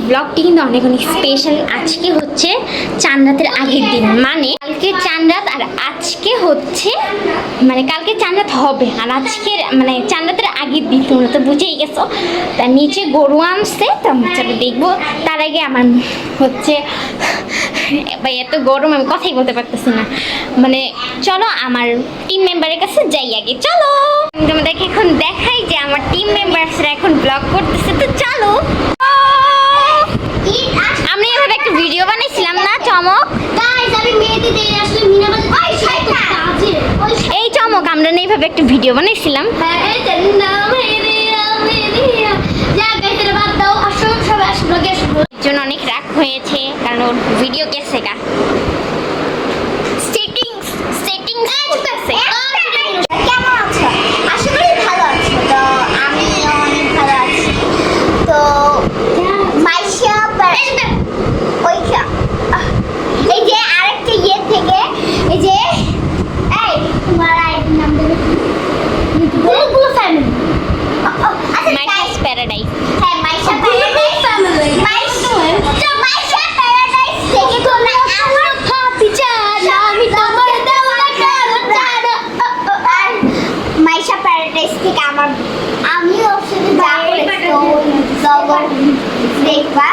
ব্লগটি কিন্তু অনেক অনেক স্পেশাল। আজকে হচ্ছে চাঁদ রাতের আগের দিন, মানে কালকে চাঁদ রাত আর আজকে হচ্ছে মানে কালকে চাঁদ রাত হবে আর আজকে মানে চাঁদ রাতের আগের দিন, তোমরা তো বুঝেই গেছো। তার নিচে গরু আনছে, তো চলো দেখবো। তার আগে আমার হচ্ছে ভাই এত গরম আমি কথাই বলতে পারতেছি না, মানে চলো আমার টিম মেম্বারের কাছে যাই আগে। চলো তোমাদেরকে এখন দেখাই যে আমার টিম মেম্বারসরা এখন ব্লগ করতেছে, তো চলো। আমরা এভাবে একটা ভিডিও বানাইছিলাম না চমক, এই চমক আমরা না এইভাবে একটা ভিডিও বানাইছিলাম। জন্য অনেক রাগ হয়েছে কারণ ওর ভিডিও গেছে গা, সেটিংস করতেছে। কেমন আছো? আশা করি ভালো আছো। তো আমি অনেক ভালো আছি। তো মাইশা ওইটা এই যে আরেকটা ইয়ে থেকে এই যে এই তোমার আইডির নাম দেবে গুলো ফ্যামিলি। মাইশাস প্যারাডাইস। হ্যাঁ Maisha paradise family. Maisha paradise থেকে তোমরা আমার হাতি চানা আমি তোমার দেওয়া কালো চানা। মাইশা প্যারাডাইস থেকে আমার আমি ওর সাথে যা করেছি দেখবা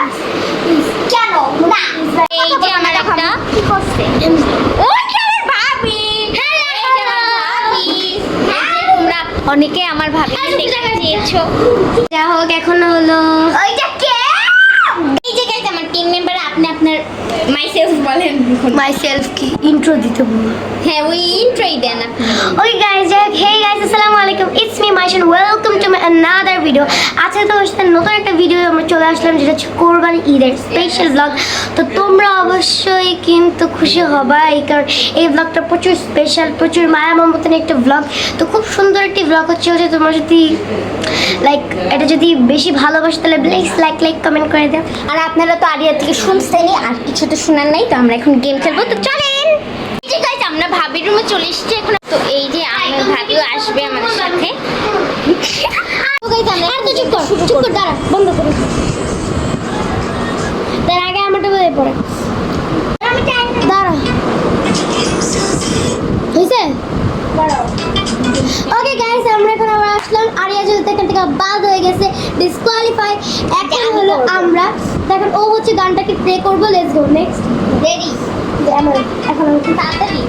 কেন না। এই যে আমার একটা কি করছে ওই যে আমার ভাবি, এই যে আমার ভাবি। তোমরা অনেকে আমার ভাবিকে দেখতে চেয়েছো, যা হোক এখন হলো ওইটা কে? এই যে গাইস আমার টিম মেম্বার। আপনি আপনার মাইসেলফ বলেন। মাইসেলফ কি ইন্ট্রো দিতে বলো? হ্যাঁ ওই ইন্ট্রোই দেন আপনি। Okay guys, hey guys, assalamu alaikum. It's me Maisha and welcome to my another video. আজকে তো নতুন একটা ভিডিও আমরা চলে আসলাম, যেটা হচ্ছে কোরবানি ঈদের স্পেশাল ব্লগ। তো তোমরা অবশ্যই কিন্তু খুশি হবাই, কারণ এই ব্লগটা প্রচুর স্পেশাল, প্রচুর মায়া মমতার একটা ব্লগ। তো খুব সুন্দর একটি ব্লগ হচ্ছে। তোমরা যদি এটা যদি বেশি ভালোবাসো তাহলে প্লিজ লাইক কমেন্ট করে দাও। আর আপনারা তো আরিয়া থেকে শুনছেনই, আর কিছু তো শোনার নাই। তো আমরা এখন গেম খেলবো, তো চলেন। এই যে গাইস আমরা ভাবির রুমে চলে এসেছি এখন। তো এই যে আমার ভাবিও আসবে আমাদের সাথে। তো গাইস আমরা আর তো চুপ কর দাঁড়া, বন্ধ করো। তার আগে আমারটা বলে পড়ে দাঁড়া হয়েছে। ওকে গাইস আমরা এখন আবার আসলাম। আরিয়া যেহেতু এখান থেকে বাদ হয়ে গেছে, ডিসকোয়ালিফাই। এখন হলো আমরা দেখেন ও হচ্ছে গানটাকে প্লে করবো। Let's go next. রেডি। আমার এখন আমি তাড়াতাড়ি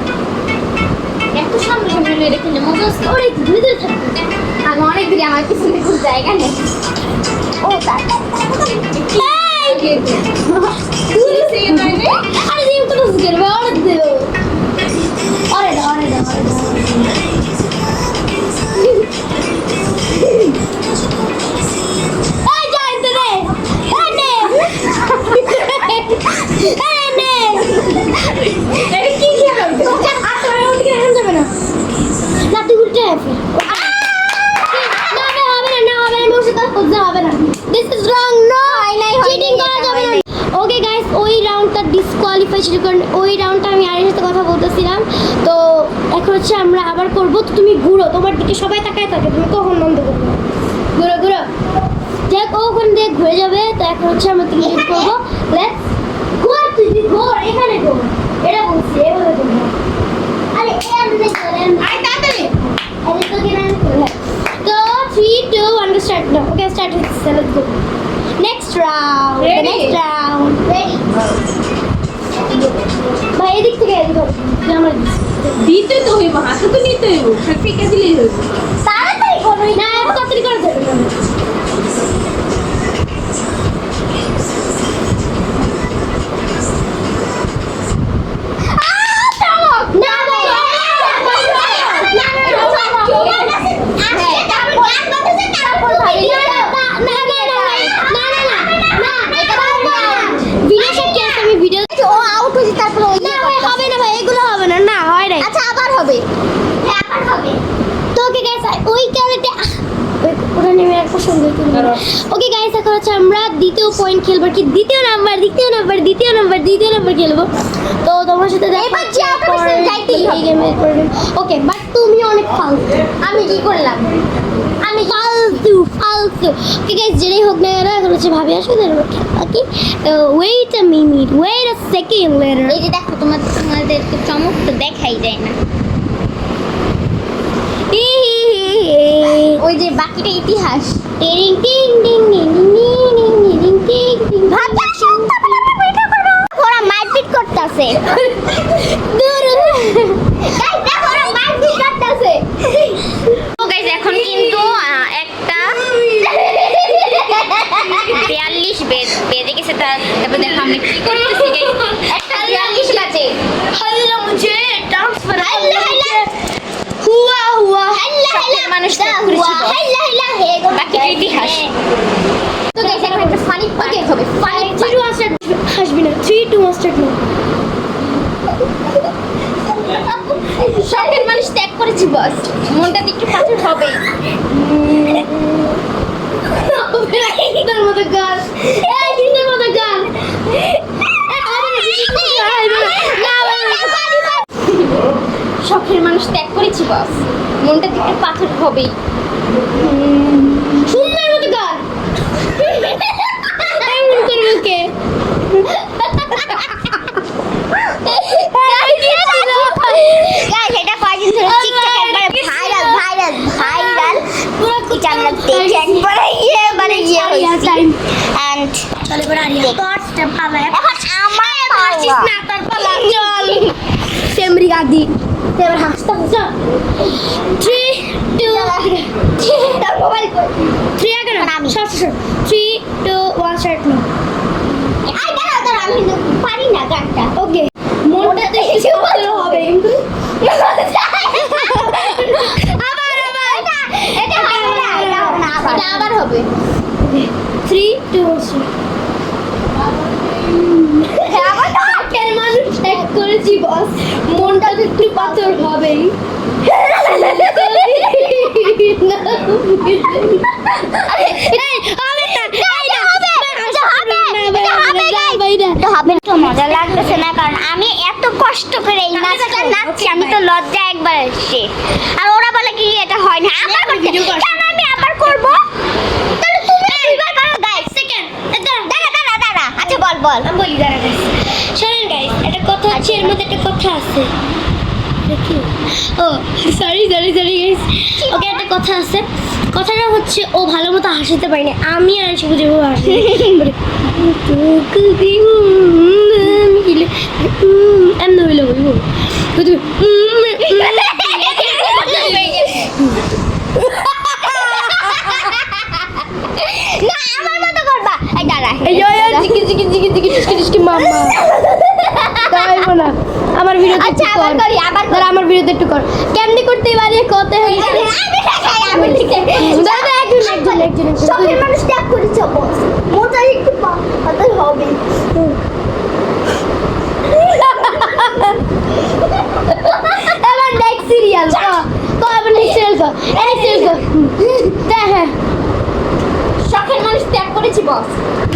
এত সামনে সামনে লয়ে খেলে মজা আসছে। ওরে ধীরে ধীরে থাকবে। আমি অনেক দূরে, আমার পিছনে কোনো জায়গা নেই। ও তাড়াতাড়ি আরে জিম তো বুঝে গেল। ওরে দেও ওরে দাও ওরে দাও ওরে দাও। এই যাই তো রে। এই নে এই নে এই কি কি করবে? আচ্ছা ওদিকে এখন যাবে না না, তুই উল্টে আসবে। না না হবে না, না হবে না, মোর সাথে খুঁজতে হবে না। This is wrong. No cheating করা যাবে না। ওকে গাইস ওই রাউন্ডটা ডিসকোয়ালিফাই ছিল, কারণ ওই রাউন্ডটা আমি আরের সাথে কথা বলতেছিলাম। তো এখন হচ্ছে আমরা আবার করবো। তো তুমি ঘুরো, তোমার দিকে সবাই তাকায় থাকে, তুমি কখন বন্ধ করবে? ঘুরো ঘুরো, দেখ ও ওখান দিয়ে ঘুরে যাবে। তো এখন হচ্ছে আমরা তুমি শুট করবো। লেটস ঘোর, তুই ঘোর, এখানে ঘোর। এটা বলছি এভাবে ঘোর। আরে এমনি করেন আই তাড়াতাড়ি আরে তো কি না করে। তো 3 2 1 go start. No okay start it. Let's go next round. The next round ready. ভাই এদিক থেকে এদিকে আমরা দিতে তো হইব, হাতে তো নিতে হইব, ফেকে দিলেই হইব। তাড়াতাড়ি করো না, এত তাড়াতাড়ি করা যাবে না। ওকে গাইস এখন হচ্ছে আমরা দ্বিতীয় পয়েন্ট খেলবো, কি দ্বিতীয় নাম্বার খেলবো। তো তোমার সাথে এবার যে আউট হইছে যাইতেই হবে। ওকে বাট তুমি অনেক ফালতু। আমি কি করলাম? আমি ফালতু ফালতু ওকে গাইস যেটাই হোক না কেন এখন হচ্ছে ভাবি আসবে okay wait a minute wait a second letter এই যে দেখো তোমাদেরকে চমক তো দেখাই যায় না। ওই যে বাকিটা ইতিহাস। টিং টিং টিং টিং টিং টিং টিং টিং ভাবনা শান্ত বলে বইটা করো। ওরা মারপিট করতেছে। গাইস দেখো ওরা মারপিট করতেছে। তো গাইস এখন কিন্তু একটা 42 বেজে গেছে। তারপর দেখো আমি কি করতেছি গাইস। একটা 42 বাজে। हल्ला मुझे डांस पर हुआ हुआ हल्ला हल्ला মানুষ ত্যাগ করেছিল। हल्ला हल्ला है বাকিটা ইতিহাস। তো গাইস এখন একটা ফানি পার্ট হবে। ফানি 3 2 1 স্টার্ট হাসবি না 3 2 1 স্টার্ট না শখের মানুষ ত্যাগ করেছি বস। মনটা একটু পাথর হবে। তোর মতো গান এই দিনের মতো গান শখের মানুষ ত্যাগ করেছি বস। মনটা একটু পাথর হবে। সুন্দর মতো গান এমন করবো কে গাইস এটা কয়দিন ধরে টিকটক একবারে ভাইরাল পুরো কি আমরা দেখে একবারে হইছি। এন্ড চলে বড় আরিয়া তোর স্টেপ পালা এখন আমার পারছিস না তার পালা চল সেমরি গাদি এবার হাসতে হাসতে 3 2 তার মোবাইল কই 3 আগে না আমি। শর্ট 3 2 1 স্টার্ট না আই দাঁড়াও আমি পারি না গানটা। ওকে মনটা তো কিছু ভালো হবে আবার এটা হবে না এটা আবার হবে। 3 2 1 শখের মানুষ এক করেছি বস মনটা তো একটু পাথর হবেই মজা লাগতেছে না কারণ আমি এত কষ্ট করে এই নাচটা নাচছি। আমি তো লজ্জা একবার এসছি আর ওরা বলে কি এটা হয় না আবার করতে। কেন আমি আবার করব? তাহলে তুমি দুইবার করো গাইস। সেকেন্ড দাঁড়া আচ্ছা বল আমি বলি দাঁড়া গাইস শোনেন গাইস একটা কথা আছে এর মধ্যে একটা কথা আছে দেখি ও সরি গাইস ওকে একটা কথা আছে কথাটা হচ্ছে ও ভালো মতো হাসিতে পারি না আমি আর শিবু দেবো হাসি এমন হইলো বলবো না আমার মতো করবা। এই দাঁড়া মামা তাইবো না আমার বিরুদ্ধে আচ্ছা একটু আবার কর। করি আবার করি। দাঁড়া, আমার বিরুদ্ধে একটু কর কেমনি করতে পারি কত আমি দেখাই আমি দেখাই। দাদা একজন শখের মানুষ ত্যাগ করেছে বস। মজা একটু পাথর হবে। এবার নেক্সট সিরিয়াল এবার নেক্সট সিরিয়াল হ্যাঁ শখের মানুষ ত্যাগ করেছি বস।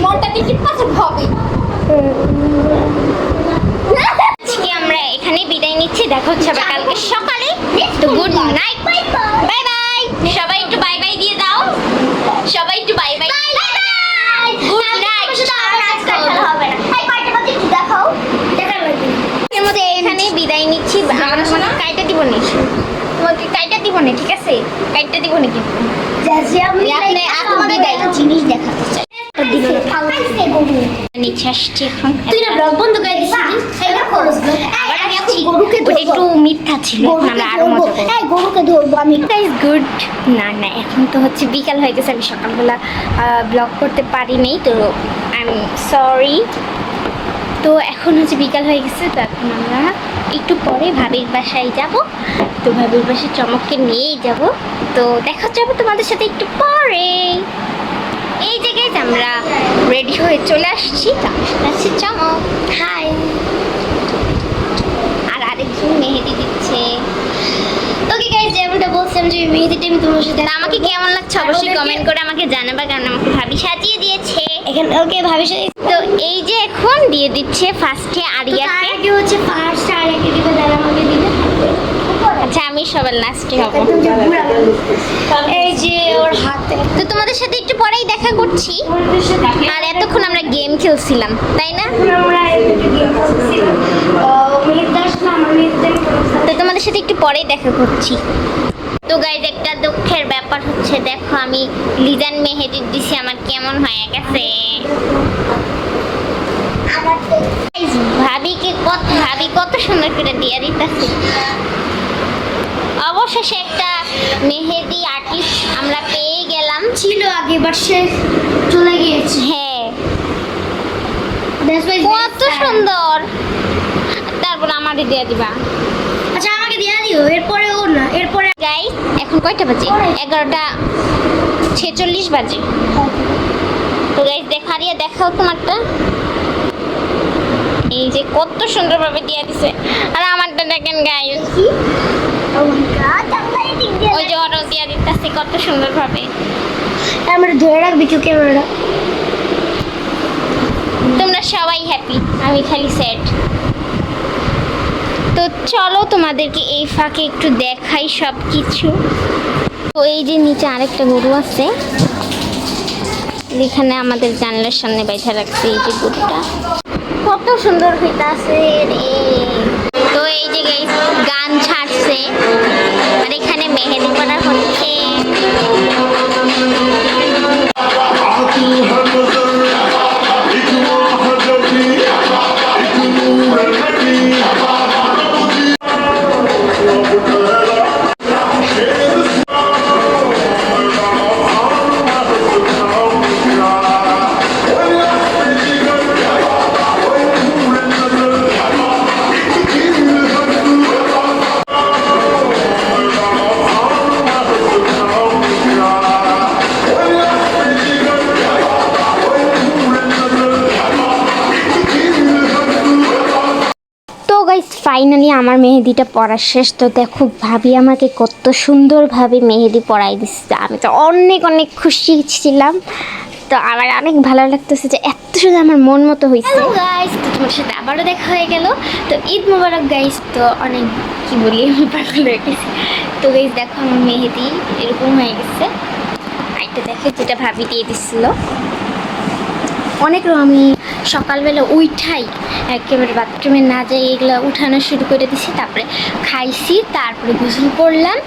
মনটা একটু পাথর হবে। আজকে আমরা এখানে বিদায় নিচ্ছি। দেখা হচ্ছে আবার কালকে সকালে। তো গুড নাইট বাই বাই। সবাই একটু বাই বাই দিয়ে দাও। সবাই একটু বাই বাই গুড নাইট। হবে না এই কয়টা বাজে একটু দেখাও। এর মধ্যে এখানে বিদায় নিচ্ছি। আমরা তোমাকে কাইটা দিব না। তোমাকে কাইটা দিব না ঠিক আছে? কাইটা দিব না কিন্তু আপনি এখন বিদায় জিনিস দেখাতে চাই। নিচে আসছি এখন। তুই না ব্লগ বন্ধ করে দিছিস এটা খরচ আবার আমি এখন গরুকে ধরবো। একটু মিথ্যা ছিল। আমরা আরো মজা করব। এই গরুকে ধরবো আমি গাইস গুড না এখন তো হচ্ছে বিকাল হয়ে গেছে। আমি সকালবেলা ব্লগ করতে পারিনি তো আই এম সরি। তো এখন হচ্ছে বিকাল হয়ে গেছে। তো এখন আমরা একটু পরে ভাবির বাসায় যাব। তো ভাবির বাসায় চমককে নিয়েই যাব। তো দেখা যাবে তোমাদের সাথে একটু পরে। এই জায়গায় আমরা রেডি হয়ে চলে আসছি। তো আমার সাথে আছে চমক। হাই। আর আরেকজন মেহেদি দিচ্ছে। ওকে গাইস যেমনটা বলছিলাম যে মেহেদিটা আমি তোমার সাথে আমাকে কেমন লাগছে অবশ্যই কমেন্ট করে আমাকে জানাবা কারণ আমাকে ভাবি সাজিয়ে দিয়েছে। এখানে ওকে ভাবির সাথে তো এই যে এখন দিয়ে দিচ্ছে ফার্স্টে তার আরিয়াকে। আগে হচ্ছে ফার্স্ট আর একে দিবে দাদা আমাকে দিবে আচ্ছা আমি আমি সবার লাস্টে হব। এই যে ওর হাতে তো তোমাদের সাথে একটু পরেই দেখা করছি। আর এতক্ষণ আমরা গেম খেলছিলাম, তাই না? তো তোমাদের সাথে একটু পরেই দেখা করছি। তো গাইজ একটা দুঃখের ব্যাপার হচ্ছে, দেখো আমি লিজান মেহেদি দিছি, আমার কেমন হয়ে গেছে। Guys, ভাবি কত সুন্দর করে দিয়ে দিতেছে। অবশেষে একটা মেহেদি আর্টিস্ট আমরা পেয়ে গেলাম। ছিল আগে বাট সে চলে গিয়েছে। হ্যাঁ, That's why কত সুন্দর। তারপর আমারই দিয়ে দিবা। আচ্ছা আমাকে দিয়ে দিও, এরপরে ও না, এরপরে গাইস এখন কয়টা বাজে? 11:46 বাজে। তো গাইস দেখারিয়া দেখাও তোমারটা। এই যে কত সুন্দরভাবে দিয়ে দিছে। আর আমারটা দেখেন গাইস, Oh my god, আমার দিক দিয়ে ওই যে ওরাও দিয়ে দিতেছে কত সুন্দরভাবে। আমরা ধরে রাখবি কেউ ক্যামেরাটা। তোমরা সবাই হ্যাপি, আমি খালি স্যাড। তো চলো তোমাদেরকে এই ফাঁকে একটু দেখাই সব কিছু। তো এই যে নিচে আরেকটা গরু আছে, এখানে আমাদের জানলার সামনে বাইঠা রাখছে এই যে গরুটা। কত সুন্দর হইতাছে রে। তো এই যে গাইস গান ছাড়ছে আর এখানে মেহেদি করা হচ্ছে। তো গাইস ফাইনালি আমার মেহেদিটা পড়া শেষ। তো দেখো ভাবি আমাকে কত সুন্দরভাবে মেহেদি পরাই দিচ্ছে। আমি তো অনেক অনেক খুশি ছিলাম। তো আমার অনেক ভালো লাগতেছে যে এত সুন্দর আমার মন মতো হয়েছে। হ্যালো গাইস, তো তোমার সাথে আবারও দেখা হয়ে গেল। তো ঈদ মোবারক গাইস। তো অনেক কি বলি, আমি পাগল হয়ে গেছি। তো গাইস দেখো আমার মেহেদি এরকম হয়ে গেছে। এটা দেখো যেটা ভাবি দিয়ে দিচ্ছিল। অনেক আমি সকালবেলা উঠাই একেবারে বাথরুমে না যাই, এগুলো উঠানো শুরু করে দিছি। তারপরে খাইছি, তারপরে গোসল করলাম।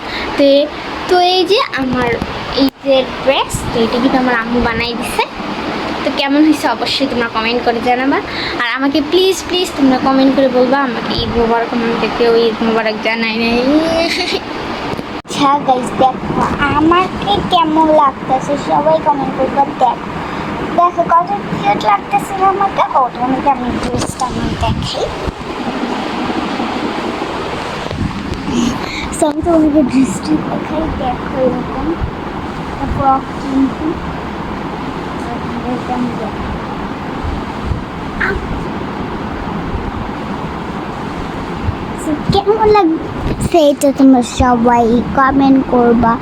তো এই যে আমার এই যে ড্রেস, তো এটা কিন্তু আমার আম্মু বানাই দিছে। তো কেমন হয়েছে অবশ্যই তোমরা কমেন্ট করে জানাবা। আর আমাকে প্লিজ প্লিজ তোমরা কমেন্ট করে বলবা আমাকে ঈদ মোবারক। আমাকে কেউ ঈদ মোবারক জানাই নাই। আচ্ছা গাইস দেখো আমাকে কেমন লাগতেছে সবাই কমেন্ট করবে। দেখো কত কিউট লাগতেছে আমাকে। তোমাকে আমি ড্রেসটা আমার দেখাই। আমি তোমাকে ড্রেসটা দেখাই। দেখো এরকম ফ্রক কিন্তু কেমন লাগছে এটা তোমরা সবাই কমেন্ট করবা।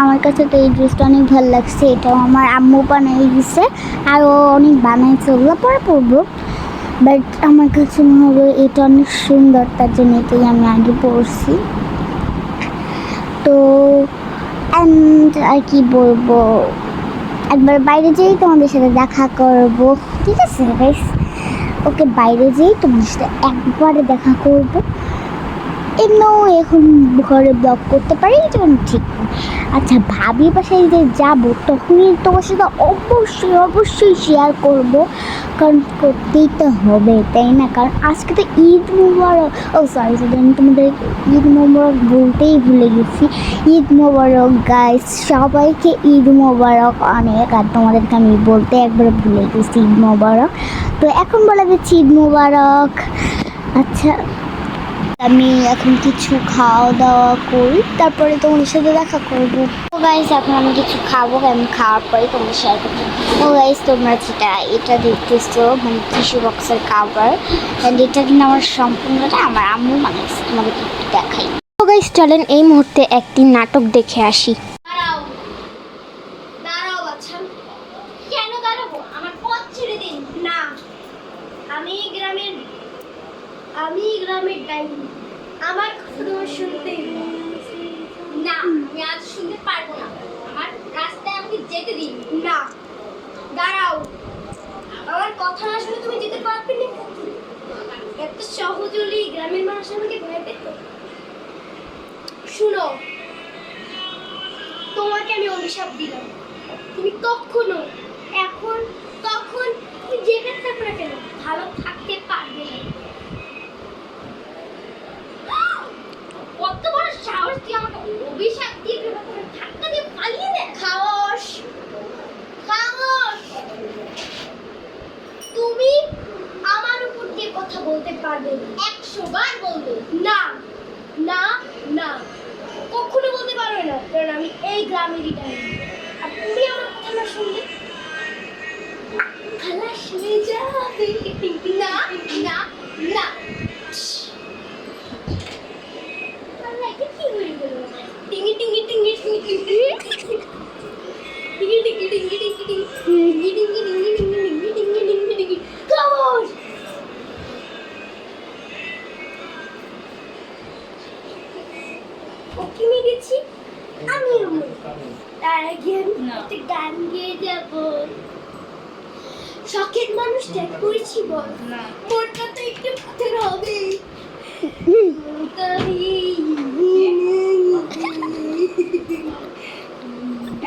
আমার কাছে তো এই ড্রেসটা অনেক ভালো লাগছে। এটাও আমার আম্মু বানিয়ে দিচ্ছে, আর ও অনেক বানাইছে, ওগুলো পরে পরবো। বাট আমার কাছে মনে হবে এটা অনেক সুন্দর, তার জন্য এটাই আমি আগে পরছি। তো আর কি বলবো, একবার বাইরে যেই তোমাদের সাথে দেখা করবো, ঠিক আছে গাইস? ওকে বাইরে যেই তোমাদের সাথে একবারে দেখা করবো। এখন ঘরে ব্লগ করতে পারি, এটা ঠিক না। আচ্ছা ভাবি বাসায় যে যাবো তখনই তোমার সাথে অবশ্যই অবশ্যই শেয়ার করবো, কারণ করতেই তো হবে, তাই না? কারণ আজকে তো ঈদ মোবারক। সরি আমি তোমাদের ঈদ মোবারক বলতেই ভুলে গেছি। ঈদ মোবারক গাইস, সবাইকে ঈদ মোবারক অনেক। আর তোমাদেরকে আমি বলতে একবারে ভুলে গেছি ঈদ মোবারক। তো এখন বলে দিচ্ছি ঈদ মোবারক। আচ্ছা আমি এখন কিছু খাওয়া দাওয়া করি, তারপরে তোমাদের সাথে দেখা করবো। তো গাইস এখন আমি কিছু খাবো, আমি খাওয়ার পরে তোমাদের শেয়ার করবো। তো গাইস তোমরা যেটা এটা দেখতেছো মানে টিস্যু বক্সের কাভার, এটা কিন্তু আমার সম্পূর্ণটা আমার আম্মু বানাইছে, তোমাদেরকে একটু দেখাই। তো গাইস চলেন এই মুহূর্তে একটি নাটক দেখে আসি। দাঁড়াও বাচ্চা। কেন দাঁড়াবো? আমার পথ ছেড়ে দিন। না, আমি গ্রামের ডাইনি। আমার কথা তোমার শুনতেই হবে। না আমি আজ শুনতে পারবো না, আমার রাস্তায় আমাকে যেতে দিন। না, দাঁড়াও। আমার কথা না শুনে তুমি যেতে পারবে না? এত সহজ হলেই গ্রামের মানুষ আমাকে ভয় পেত? শুনো, তোমাকে আমি অভিশাপ দিলাম, তুমি কখনো এখন তখন তুমি যেখানে থাকো না কেন ভালো থাকতে পারবে না। কত বড় সাহস তুই আমাকে অভিশাপ দিয়ে ধাক্কা দিয়ে পালিয়ে দে। খামোশ, খামোশ। তুমি আমার উপর দিয়ে কথা বলতে পারবে 100 বার বলবে না, না, না, কখনো বলতে পারবে না, কারণ আমি এই গ্রামেরই ডাইনি। আর তুমি আমার কথা না শুনলে খালাস হয়ে যাবে। না, না, না। আল্লাহ, এটা কি হয়ে গেল? টিঙ্গি টিঙ্গি টিঙ্গি টিঙ্গি টিঙ্গি টিঙ্গি টিঙ্গি টিঙ্গি টিঙ্গি টিঙ্গি টিঙ্গি টিঙ্গি টিঙ্গি টিঙ্গি টিঙ্গি টিঙ্গি টিঙ্গি। খামোশ। ওকে মেরেছি, আমিও মরি। তার আগে আমি একটা গান গেয়ে যাব। শখের মানুষ ত্যাগ করেছি বল, মনটা তো একটু পাথর হবে।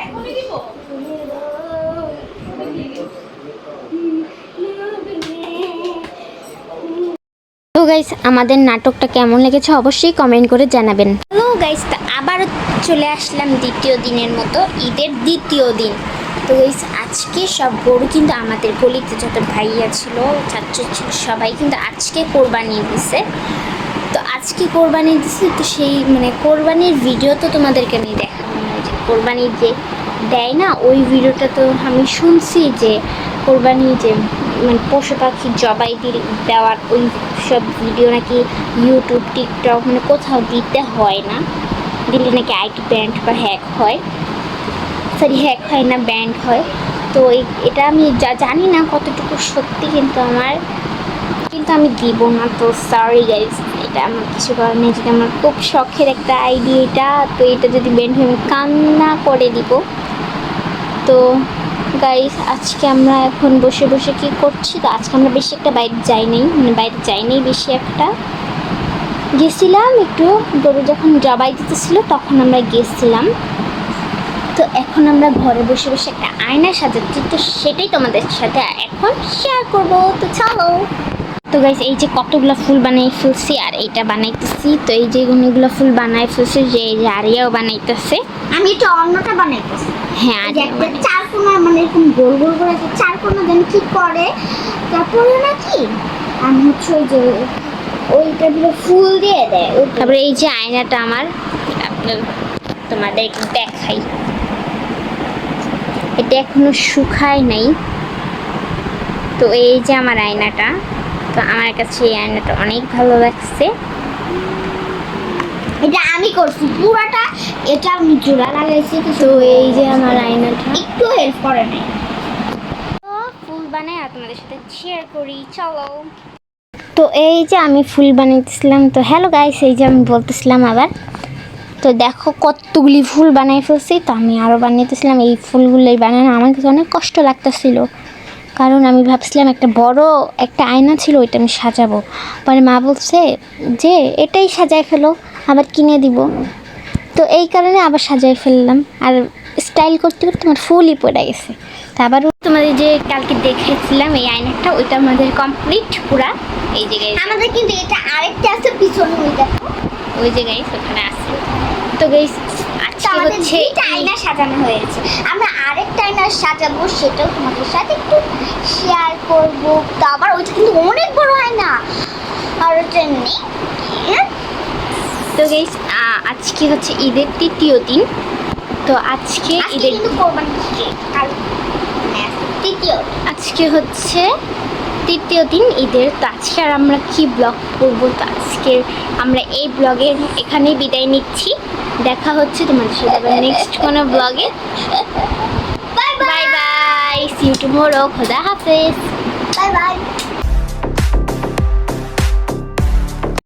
এখনই দিব। তো গাইস আমাদের নাটকটা কেমন লেগেছে অবশ্যই কমেন্ট করে জানাবেন। হ্যালো গাইস, আবার চলে আসলাম দ্বিতীয় দিনের মতো, ঈদের দ্বিতীয় দিন। তো গাইস আজকে সব গরু কিন্তু আমাদের গলিতে যত ভাইয়া ছিল, ছাত্র ছিল, সবাই কিন্তু আজকে কোরবানি দিছে। তো আজকে কোরবানি দিছে, তো সেই মানে কোরবানির ভিডিও তো তোমাদেরকে আমি দেখাবো না, যে কোরবানি যে দেয় না ওই ভিডিওটা তো আমি শুনছি যে কোরবানি যে মানে পশু পাখি জবাই দেওয়ার ওই সব ভিডিও নাকি ইউটিউব, টিকটক মানে কোথাও দিতে হয় না, দিলে নাকি আইটি ব্যান্ড বা হ্যাক হয়। সরি, হ্যাক হয় না, ব্যান্ড হয়। তো এটা আমি জানি না কতটুকু সত্যি, কিন্তু আমি দিব না। তো সরি গাইজ, এটা আমার কিছু করার নেই, যেটা আমার খুব শখের একটা আইডিয়া এটা। তো এটা যদি ব্যান্ড হয়ে আমি কান্না করে দিব। তো গাইজ আজকে আমরা এখন বসে বসে কি করছি, তো আজকে আমরা বেশি একটা বাইরে যাই নাই বেশি একটা। গেছিলাম একটু, গরু যখন জবাই দিতেছিল তখন আমরা গেছিলাম। তো এখন আমরা ঘরে বসে বসে একটা আয়না সাজাচ্ছি, তো সেটাই তোমাদের সাথে এখন শেয়ার করব। তো চলো। তো গাইস এই যে কতগুলো ফুল বানাই ফেলছি, আর এইটা বানাইতেছি। তো এই যে অনেকগুলো ফুল বানাই ফেলছি, যে এই যে আরিয়াও বানাইতেছে। আমি এটা অন্যটা বানাইতেছি। হ্যাঁ, এই যে একটা চার কোণা, মানে এরকম গোল গোল করে একটা চার কোণা যেন কি করে, তারপরে নাকি আমি হচ্ছে ওই যে ওইটা দিয়ে ফুল দিয়ে দেয়। তারপরে এই যে আয়নাটা আমার, তোমাদের দেখাই, এটা এখনো শুকায় নাই। তো এই যে আমার আয়নাটা, তো আমার কাছে এই আয়নাটা অনেক ভালো লাগছে। এটা আমি করছি পুরাটা, এটা আমি জোড়া লাগাইছি। তো এই যে আমার আয়নাটা, একটু হেল্প করে নাই। তো ফুল বানাই আর তোমাদের সাথে শেয়ার করি, চলো। তো এই যে আমি ফুল বানাইতেছিলাম। তো হ্যালো গাইস, এই যে আমি বলতেছিলাম আবার, তো দেখো কতগুলি ফুল বানাই ফেলছি। তো আমি আরও বানাইতেছিলাম, এই ফুলগুলোই বানানো আমার কাছে অনেক কষ্ট লাগতেছিল, কারণ আমি ভাবছিলাম একটা বড় একটা আয়না ছিল, ওইটা আমি সাজাবো। পরে মা বলছে যে এটাই সাজাই ফেলো, আবার কিনে দিব। তো এই কারণে আবার সাজাই ফেললাম, আর স্টাইল করতে করতে আমার ফুলই পড়ে গেছে। তো আবার তোমাদের যে কালকে দেখাইছিলাম এই আয়নাটা, ওইটা আমাদের কমপ্লিট পুরা। এই জায়গায় আমাদের কিন্তু এটা আরেকটা আছে পিছনে, ওই দেখো ওই জায়গায় ওখানে আছে। তো গাইস আজকে আমাদের হচ্ছে দুইটা আয়না সাজানো হয়েছে। আমরা আরেকটা আয়না সাজাবো, সেটাও তোমাদের সাথে একটু শেয়ার করবো। তো আবার ওইটা কিন্তু অনেক বড় আয়না, আর ওটা নেই। তো গাইস আজকে হচ্ছে ঈদের তৃতীয় দিন। তো আজকে ঈদের কিন্তু কোরবানি কাল তৃতীয়, আজকে হচ্ছে তৃতীয় দিন ঈদের। তো আজকে আর আমরা কি ব্লগ করবো, তো আজকে আমরা এই ব্লগের এখানেই বিদায় নিচ্ছি। দেখা হচ্ছে তোমাদের সাথে আবার নেক্সট কোনো ব্লগে। Bye bye, see you tomorrow, খোদা হাফেজ।